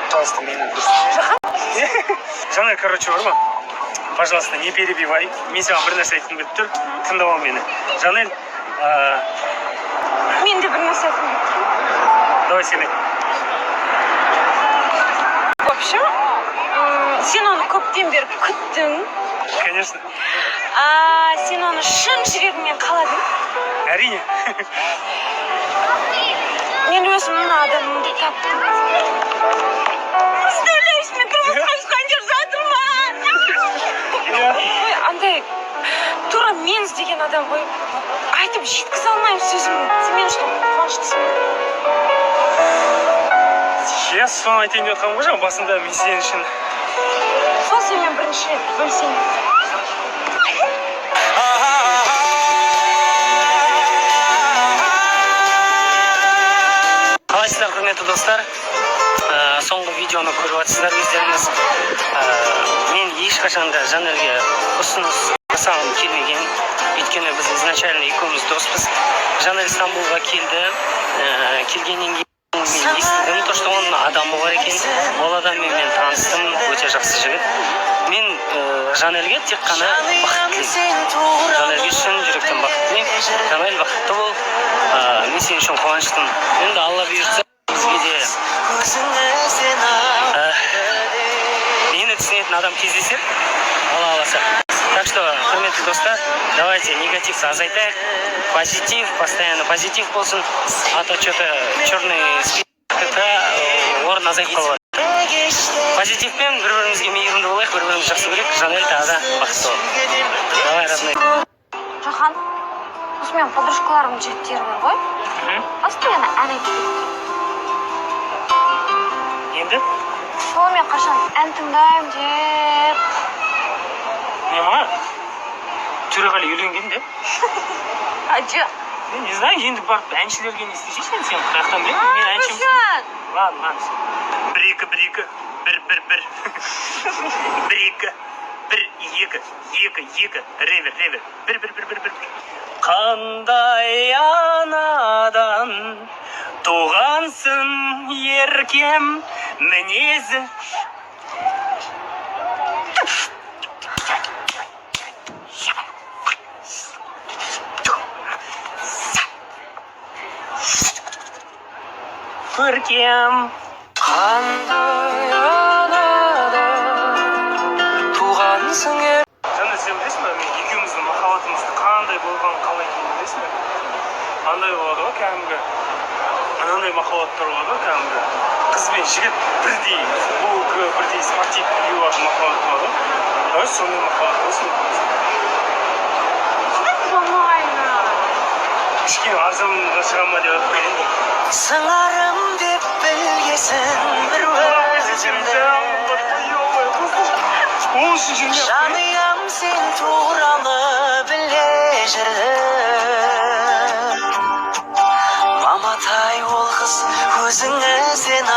Пожалуйста, мені Жанель, короче, бар ма? Пожалуйста, не перебивай. Мен саған бір нәрсе айтқым келіп тұр. Тыңдап ал мені. Жанель, мен де бір нәрсе айтқым келіп тұр. давай сен айт. В общем, сен оны көптен бері күттің. Конечно. Сен оны шын жүрегіңмен қаладың. Әрине. Мен өзім мына адамымды таптым. Представляешь, мен тұрмысқа шыққан жер жатыр ма? Ой, андай тура мен іздеген адам ғой. Айтып жеткізе алмаймын сөзімді. Сен мен үшін қуаныштысың. Я соны айтайын деп жатқаным ғой жаңа басында мен сен үшін. Сол сенмен бірінші рет бөлісейін. Қалайсыздар, құрметті достар? Соңғы видеоны көріп жатсыздар өздеріңіз. Мен ешқашан да Жанелге ұсыныс жасағым келмеген. Өйткені біз изначально екеуміз доспыз. Жанель Стамбулға келді. Келгеннен кейін мен естідім, то что оның адамы бар екен. Ол адаммен мен таныстым, өте жақсы жігіт. Мен Жанелге тек қана бақыт тілеймін. Жанелге шын жүректен бақыт тілеймін. Жанель бақытты бол. Мен сен үшін қуаныштым. Енді Алла бұйыртса бізге де мені түсінетін адам кездесер, Алла қаласа. Так что, құрметті достар, давайте негативті азайтайық. Позитив, постоянно позитив болсын. А то что-то черный списокта орын азайып қалады. Позитивпен бір-бірімізге мейірімді болайық, бір-бірімізді жақсы көрейік. Жанель тағы да бақытты бол. Давай, родной. Жахан, осы менің подружкаларымның жігіттері бар ғой. Постоянно ән айтып кетті. Енді? Сол мен қашан ән тыңдаймын деп. Не ма? Төреғали үйленген де? Жоқ. Мен не знаю, енді барып әншілерге не істейсің сен қаяқтан білемін? Мен әншімін. Ладно. Бір-екі. Бір-бір. Бір-екі. Бір-екі. Екі. Ревер. Бір. Қандай анадан туғансың еркем мінезі. Көркем қандай анадан туғансың ер. Жанна, сен білесің бе, мен екеуміздің махаббатымыздың қандай болғанын қалай екенін білесің бе? Андай болады ғой, кәдімгі анандай махаббаттар болады ғой, кәдімгі қыз бен жігіт бірдей футболка, бірдей спортив киюлатын махаббат болады ғой. Давай сондай махаббат болсын. Кішкене арзанға шыға ма деп айтып келейін. Сыңарым деп білгесін бір өзімді. Жаныям сен туралы біле жүрдім. Маматай ол қыз көзіңізден